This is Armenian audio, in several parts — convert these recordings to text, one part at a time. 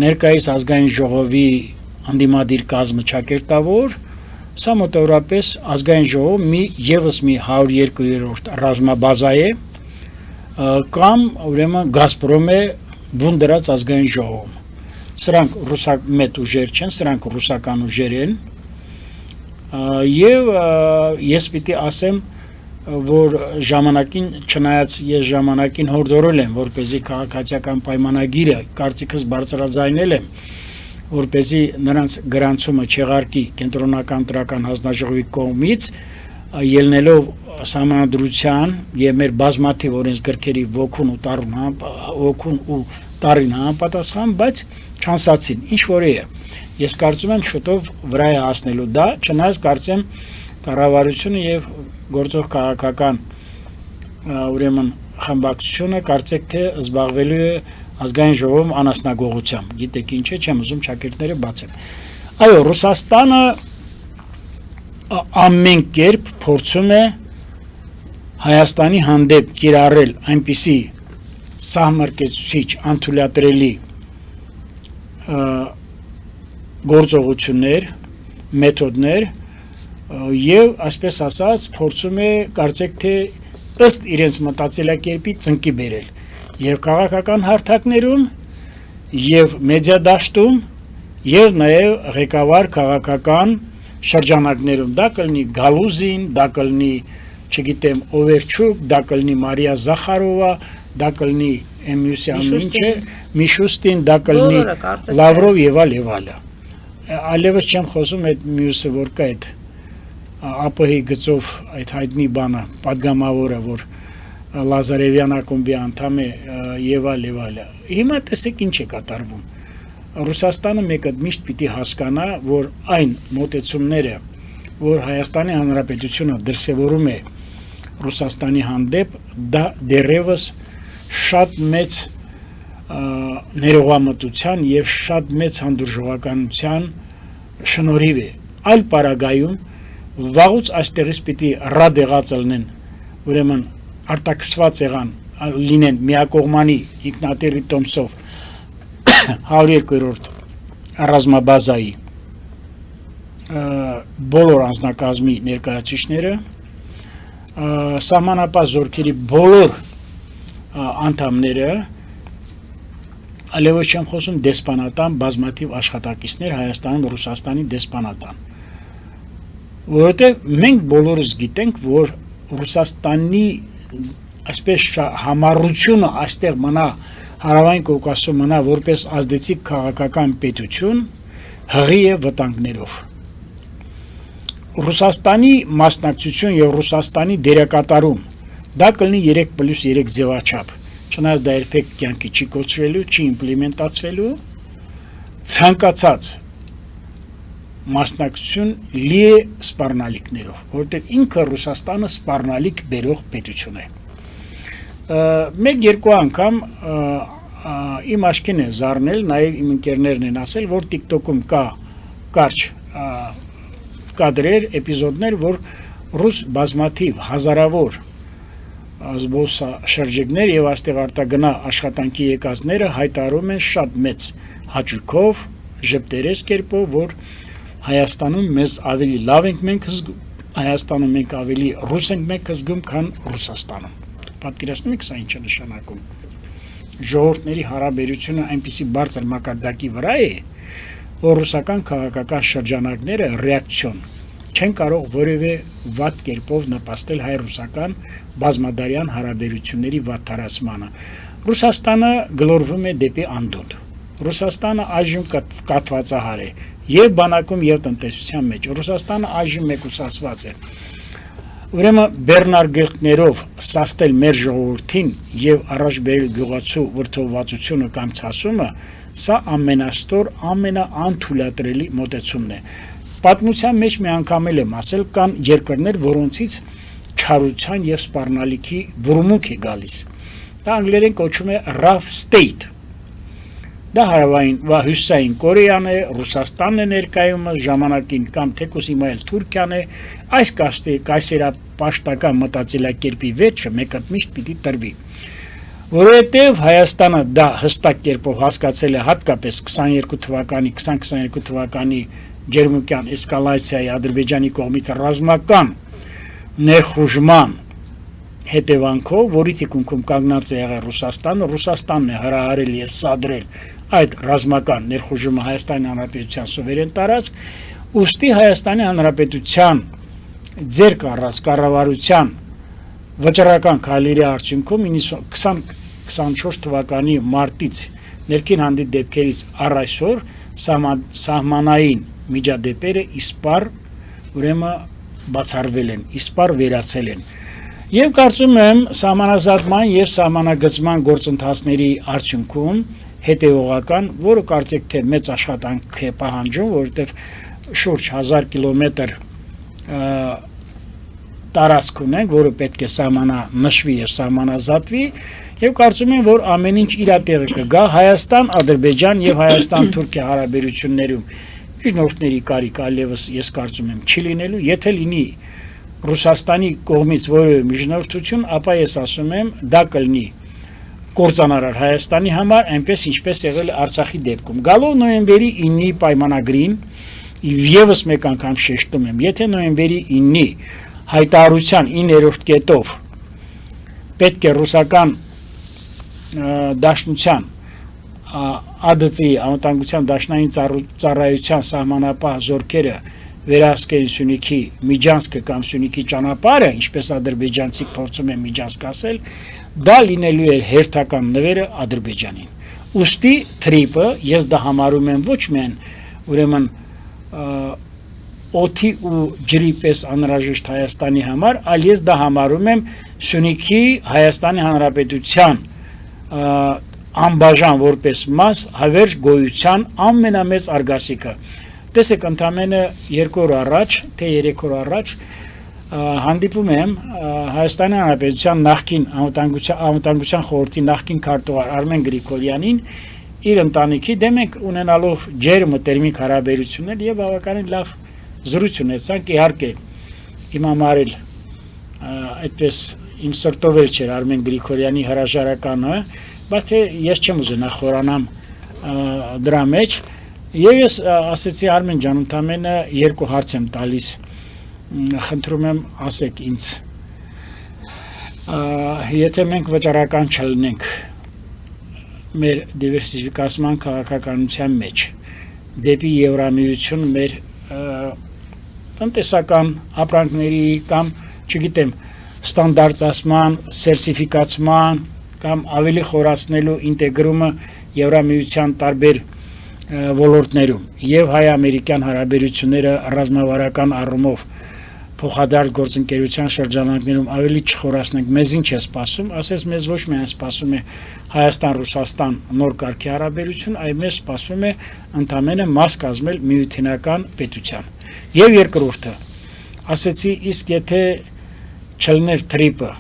ներկայիս ազգային ժողովի անդիմադիր կազմը ճակերտավոր, սա մոտավորապես ազգային ժողով եւս մի 102-րդ ռազմաբազա է, կամ ուրեմն Գազպրոմ է բուն դրած ազգային ժողովում։ Սրանք ռուսամետ ուժեր չեն, սրանք ռուսական ուժեր են, եւ ես պիտի ասեմ, որ ժամանակին, չնայած ես ժամանակին հորդորել եմ, որպեսզի քաղաքացիական պայմանագիրը կարծիքս բարձրաձայնել եմ, որպեսզի նրանց գրանցումը չեղարկի կենտրոնական տրական հանձնաժողովի կողմից, ելնելով սահմանադրության եւ մեր բազմաթիվ օրենսգրքերի ոգուն ու տարին համապատասխան, բայց չանսացին, ինչ որ է։ Ես կարծում եմ շուտով վրա է հասնելու դա, չնայած կարծեմ կառավարությունը եւ գործող քաղաքական ուրեմն խմբակցությունը կարծեք թե զբաղվելու է ազգային ժողովում անասնագողությամբ։ Գիտեք ինչ է, չեմ ուզում ճակերտները բացեմ։ Այո, Ռուսաստանը ամեն կերպ փորձում է Հայաստանի հանդեպ կիրառել այնպիսի սահմռկեցուցիչ, անթույլատրելի գործողություններ, մեթոդներ եւ այսպես ասած փորձում է կարծեք թե ըստ իրենց մտածելակերպի ծնկի բերել եւ քաղաքական հարթակներում եւ մեդիա դաշտում եւ նաեւ ղեկավար քաղաքական շրջանակներում, դա կլինի Գալուզին, դա կլինի, չգիտեմ, Օվերչուկ, դա կլինի Մարիա Զախարովա, դա կլինի Միշուստին, դա կլինի Լավրով եւ այլ։ Այլևս չեմ խոսում այդ մյուսը, որ կա այդ ԱՊՀ գծով այդ հայտնի բանը, падգամավորը, որ Լազարևյան ակումբի անդամ է եւ այլ։ Հիմա տեսեք ինչ է կատարվում։ Ռուսաստանը մեկը միշտ պիտի հասկանա, որ այն մոտեցումները, որ Հայաստանի Հանրապետությունը դրսևորում է Ռուսաստանի հանդեպ, դա դեռևս շատ մեծ ներողամտության եւ շատ մեծ հանդուրժողականության շնորհիվ է։ Այլ պարագայում վաղուց այստեղից պիտի ռադեղած լինեն, ուրեմն արտաքսված եղան լինեն միակողմանի ինքնատիռի տոմսով 102-րդ ռազմաբազայի բոլոր անձնակազմի ներկայացուցիչները, սահմանապահ զորքերի բոլոր անդամները, այլևս չեմ խոսում դեսպանատան բազմաթիվ աշխատակիցներ Հայաստանում, Ռուսաստանի դեսպանատան, որովհետև մենք բոլորս գիտենք, որ Ռուսաստանի այսպես համառությունը այստեղ մնա Հարավային Կովկասում մնա որպես ազդեցիկ քաղաքական պետություն հղի է վտանգներով։ Ռուսաստանի մասնակցություն եւ Ռուսաստանի դերակատարում դա կլինի 3+3 ձևաչափ, չնայած դա երբեք կյանքի չի կոչվելու, չի իմպլեմենտացվելու, ցանկացած մասնակցություն լի է սպառնալիքներով, որովհետեւ ինքը Ռուսաստանը սպառնալիք բերող պետություն է։ Մեկ-երկու անգամ իմ աչքին է զարնել, նաև իմ ընկերներն են ասել, որ TikTok-ում կա կարճ կադրեր, էպիզոդներ, որ ռուս բազմաթիվ հազարավոր զբոսաշրջիկներ եւ այստեղ արտագնա աշխատանքի եկածները հայտարարում են շատ մեծ հաճույքով, ժպտերես կերպով, որ Հայաստանում մեզ ավելի լավ ենք մենք զգում, Հայաստանում մենք ավելի ռուս ենք մենք զգում, քան Ռուսաստանում։ Պատկերացնում եք սա ինչ է նշանակում։ Ժողովուրդների հարաբերությունը այնպիսի բարձր մակարդակի վրա է, որ ռուսական քաղաքական շրջանակները ռեակցիոն չեն կարող որևէ վատ կերպով նպաստել հայ-ռուսական բազմադարյան հարաբերությունների վատթարացմանը։ Ռուսաստանը գլորվում է դեպի անդունդը։ Ռուսաստանը այժմ կաթվածահար է եւ բանակում եւ տնտեսության մեջ։ Ռուսաստանը այժմ մեկուսացված է։ Ուրեմն բեռնարգեղներով սաստել մեր ժողովրդին եւ առաջ բերել գյուղացու վրդովվածությունը կամ ցասումը, սա ամենաստոր, ամենաանթույլատրելի մոտեցումն է։ Պատմության մեջ մի անգամ եմ ասել, կան երկրներ, որոնցից չարության եւ սպառնալիքի բուրմունք է գալիս։ Դա անգլերեն կոչվում է rough state։ Դա հյուսիսային Կորեան է, Ռուսաստանն է ներկայումս ժամանակին կամ թեկուզ հիմա էլ Թուրքիան է, այս կայսերապաշտական մտածելակերպի վերջը մեկըտ միշտ պիտի տրվի։ որովհետև Հայաստանը դա հստակ կերպով հասկացել է հատկապես 2022 թվականի ջերմուկյան էսկալացիայի Ադրբեջանի կողմից ռազմական ներխուժման հետևանքով, որի թիկունքում կանգնած է եղել Ռուսաստանն է հրահարել եւ սադրել այդ ռազմական ներխուժումը Հայաստանի Հանրապետության սուվերեն տարածք, ուստի Հայաստանի Հանրապետության ձեռք առած կառավարության վճռական քայլերի արդյունքում 2024 թվականի մարտից ներքին հանդիպ դեպքերից առ այսօր սահմանային միջադեպերը իսպառ ուրեմն բացառվել են, իսպառ վերացել են։ Եվ կարծում եմ սահմանազատման եւ սահմանագծման գործընթացների արդյունքում հետեւողական, որը կարծեք թե մեծ աշխատանք է պահանջում, որովհետեւ շուրջ 1000 կիլոմետր տարածք ունենք, որը պետք է սահմանանշվի եւ սահմանազատվի, եւ կարծում եմ, որ ամեն ինչ իր տեղը կգա Հայաստան-Ադրբեջան եւ Հայաստան-Թուրքիա հարաբերություններում միջնորդների կարիք այլևս ես կարծում եմ չի լինելու, եթե լինի Ռուսաստանի կողմից որևէ միջնորդություն, ապա ես ասում եմ, դա կլինի կործանարար Հայաստանի համար, այնպես ինչպես եղել է Արցախի դեպքում։ Գալով նոյեմբերի 9-ի պայմանագրին, եւս մեկ անգամ շեշտում եմ, եթե նոյեմբերի 9-ի հայտարարության 9-րդ կետով պետք է ռուսական դաշնության ԱԴՑ-ի անվտանգության դաշնային ծառայության սահմանապահ զորքերը վերահսկել Սյունիքի Միջանցքը կամ Սյունիքի ճանապարհը, ինչպես ադրբեջանցիք փորձում են Միջանցք ասել, դա լինելու է հերթական նվերը Ադրբեջանին։ Ուստի թրիպը ես դա համարում եմ ոչ միայն ուրեմն օդի ու ջրի պես անհրաժեշտ Հայաստանի համար, այլ ես դա համարում եմ Սյունիքի Հայաստանի Հանրապետության անբաժան որպես մաս հավերժ գոյության ամենամեծ արգասիքը։ Տեսեք, ընդամենը 2 օր առաջ, թե 3 օր առաջ հանդիպում եմ Հայաստանի Հանրապետության նախկին անվտանգության խորհրդի նախկին քարտուղար Արմեն Գրիգորյանին իր ընտանիքի դեմ ենք ունենալով ջերմտերմիկ հարաբերություններ եւ բավականին լավ զրույց ունեցանք, իհարկե իմ համար այդպես իմ սրտով էլ չէր Արմեն Գրիգորյանի հրաժարականը, բայց թե ես չեմ ուզենա խորանամ դրա մեջ։ Եվ ես ասեցի Արմեն ջան, ընդամենը 2 հարց եմ տալիս, խնդրում եմ ասեք ինձ, եթե մենք վճռական չլինենք մեր դիվերսիֆիկացման քաղաքականության մեջ, դեպի Եվրամիություն մեր տնտեսական ապրանքների կամ, չգիտեմ, ստանդարտացման, սերտիֆիկացման կամ ավելի խորացնելու ինտեգրումը Եվրամիության տարբեր ոլորտներում եւ հայ-ամերիկյան հարաբերությունները ռազմավարական առումով փոխադարձ գործընկերության շրջանակներում ավելի չխորացնենք, մեզ ինչ է սպասում, ասես մեզ ոչ միայն սպասում է Հայաստան-Ռուսաստան նոր կարգի հարաբերություն, այլ մեզ սպասում է ընդամենը մաս կազմել միութենական պետության։ Եվ երկրորդը, ասեցի, իսկ եթե չլներ թրիպը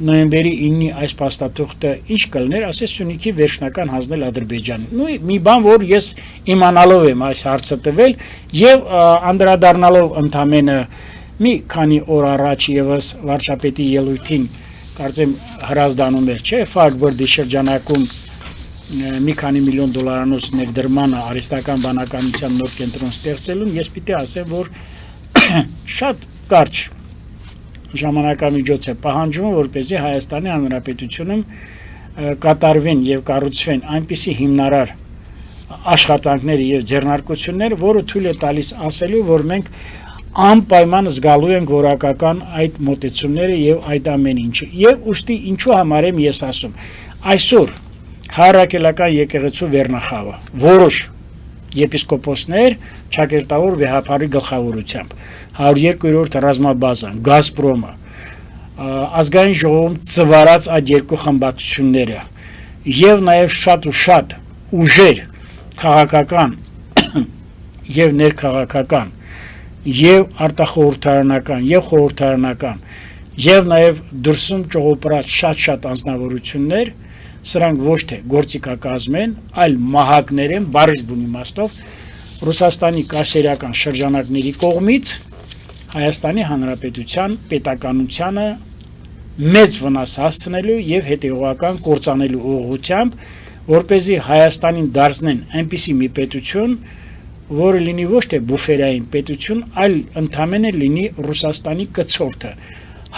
նոյեմբերի 9-ի այս փաստաթուղթը ինչ կլներ, ասես Սյունիքի վերջնական հանձնել Ադրբեջանին։ Նույն մի բան, որ ես իմանալով եմ այս հարցը տվել եւ անդրադառնալով ընդամենը մի քանի օր առաջ եւս վարչապետի ելույթին, կարծեմ հրազդանում էր, չէ՞, Ֆարգբորդի շրջանակում մի քանի միլիոն դոլարանոց ներդրմանը արհեստական բանականության նոր կենտրոն ստեղծելուն, ես պիտի ասեմ, որ շատ կարճ ժամանակամիջոց է պահանջվում, որպեսզի Հայաստանի Հանրապետությունում կատարվեն եւ կառուցվեն այնպիսի հիմնարար աշխատանքներ եւ ձեռնարկություններ, որը թույլ է տալիս ասելու, որ մենք անպայման զգալու ենք որակական այդ մոտեցումները եւ այդ ամեն ինչը։ Եվ ուստի ինչու համար եմ ես ասում, այսօր Հայրաքելական եկեղեցու վերնախավը որոշ եպիսկոպոսներ ճակերտավոր վեհապարի գլխավորությամբ 102-րդ ռազմաբազան, Գազպրոմը, ազգային ժողովում ծվարած այդ երկու խմբակցությունները եւ նաեւ շատ ու շատ ուժեր քաղաքական եւ ներքաղաքական եւ արտախորհրդարանական եւ խորհրդարանական եւ նաեւ դրսում ճողոպրած շատ անձնավորություններ, սրանք ոչ թե գործիքակազմ են, այլ մահակներ են, բառից բուն իմաստով Ռուսաստանի կայսերական շրջանակների կողմից Հայաստանի Հանրապետության պետականությանը մեծ վնաս հասցնելու եւ հետեւողական կործանելու ուղղությամբ, որպեսզի Հայաստանին դարձնեն այնպիսի մի պետություն, որը լինի ոչ թե բուֆերային պետություն, այլ ընդամենը լինի Ռուսաստանի կցորդը,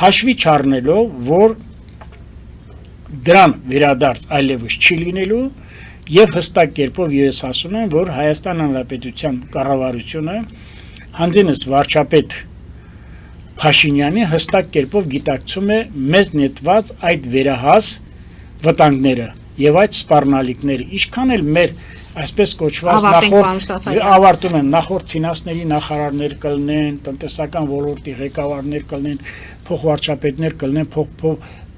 հաշվի չառնելով, որ դրան վերադարձ այլևս չի լինելու եւ հստակ կերպով ես ասում եմ, որ Հայաստան Հանրապետության կառավարությունը հանձինս վարչապետ Փաշինյանի հստակ կերպով գիտակցում է մեզ նետված այդ վերահաս վտանգները եւ այդ սպառնալիքները, ինչքան էլ մեր այսպես կոչված ավարտում եմ նախորդ ֆինանսների նախարարներ կլինեն, տնտեսական ոլորտի ղեկավարներ կլինեն, փոխվարչապետներ կլինեն,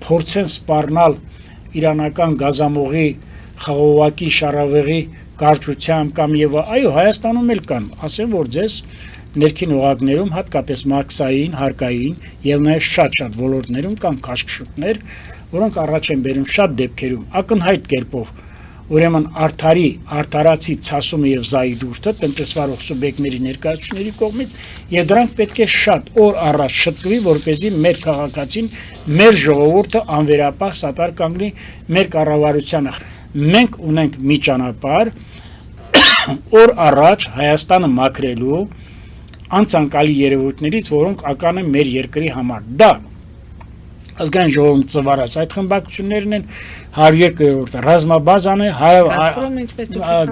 փորձեն սպառնալ իրանական գազամուղի խաղողակի շարավեղի կարճությամբ կամ եւ այո Հայաստանում էլ կան, ասեմ որ ձեզ ներքին օղակներում հատկապես մաքսային, հարկային եւ նաեւ շատ ոլորտներում կան քաշքշուկներ, որոնք առաջ են բերում շատ դեպքերում ակնհայտ կերպով ուրեմն արդարացի ցասումը եւ զայդուրտը տնտեսվարող սուբյեկտների ներկայացուցիչների կողմից եւ դրանք պետք է շատ օր առաջ շտկվի, որպեսզի մեր քաղաքացին, մեր ժողովուրդը անվերապահ սատար կանգնի մեր կառավարությանը։ Մենք ունենք մի ճանապարհ օր առաջ Հայաստանը մաքրելու անցանկալի երևույթներից, որոնք ական են մեր երկրի համար։ Դա ազգային ժողովում ծվարած այդ խմբակցություններն են 102-րդ ռազմաբազան է,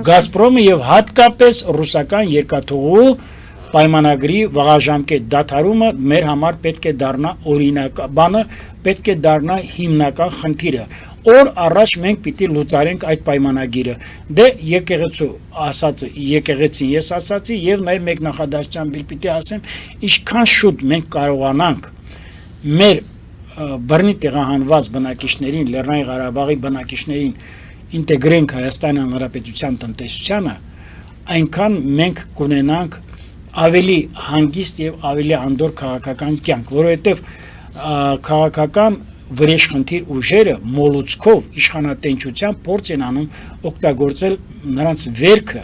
Գազպրոմը եւ հատկապես ռուսական երկաթուղու պայմանագրի վաղաժամկետ դադարումը մեր համար պետք է դառնա օրինական, պետք է դառնա հիմնական խնդիրը։ Օր առաջ մենք պիտի լուծարենք այդ պայմանագիրը։ Դե եկեղեցու ասածը, եկեղեցին ես ասացի եւ նաեւ մեկ նախադասությամբ պիտի ասեմ, ինչքան շուտ մենք կարողանանք մեր բռնի տեղահանված բնակիչներին, Լեռնային Ղարաբաղի բնակիչներին ինտեգրենք Հայաստանի Հանրապետության տնտեսությանը, այնքան մենք կունենանք ավելի հանգիստ եւ ավելի անդոր քաղաքական կյանք, որովհետեւ քաղաքական վրեժխնդիր ուժերը մոլուցքով իշխանատենչությամբ փորձ են անում օգտագործել նրանց վերքը,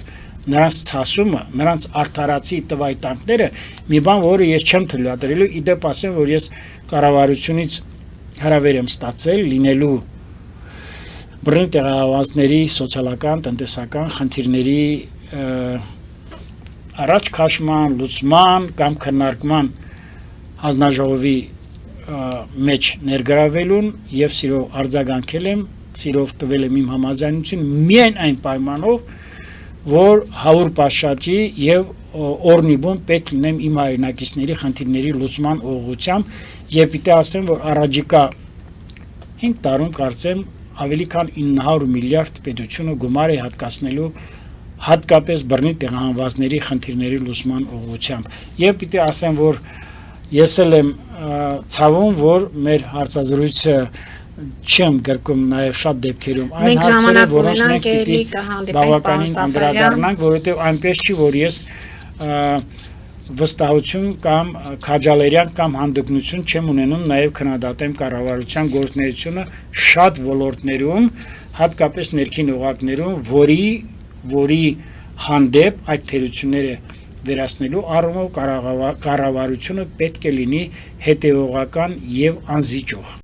նրանց ցասումը, նրանց արդարացի տվայտանքները, մի բան, որը ես չեմ թույլատրելու, իդեպ ասեմ, որ ես կառավարությունից հրավեր եմ ստացել լինելու բռնի տեղահանվածների սոցիալական, տնտեսական խնդիրների առաջ քաշման, լուծման կամ քննարկման հանձնաժողովի մեջ ներգրավելուն եւ սիրով արձագանքել եմ, սիրով տվել եմ իմ համաձայնություն միայն այն պայմանով, որ հավուր պատշաճի եւ օրնիբուն պետք լինեմ իմ հայրենակիցների խնդիրների լուծման ուղղությամբ եւ պիտի ասեմ, որ առաջիկա 5 տարում կարծեմ ավելի քան 900 միլիարդ պետությունը գումար է հատկացնելու հատկապես բռնի տեղահանվածների խնդիրների լուծման ուղղությամբ եւ պիտի ասեմ, որ ես էլ եմ ցավում, որ մեր հարցազրույցը չեմ գրկում նաև շատ դեպքերում այն հարցերը, որոնց մենք պիտի բավականին անդրադառնանք, որովհետև այնպես չի, որ ես վստահություն կամ քաջալերյան կամ հանդգնություն չեմ ունենում նաև քննադատեմ կառավարության գործունեությունը շատ ոլորտներում, հատկապես ներքին օղակներում, որի հանդեպ այդ թերությունները վերացնելու առումով կառավարությունը պետք է լինի հետևողական եւ անզիջող։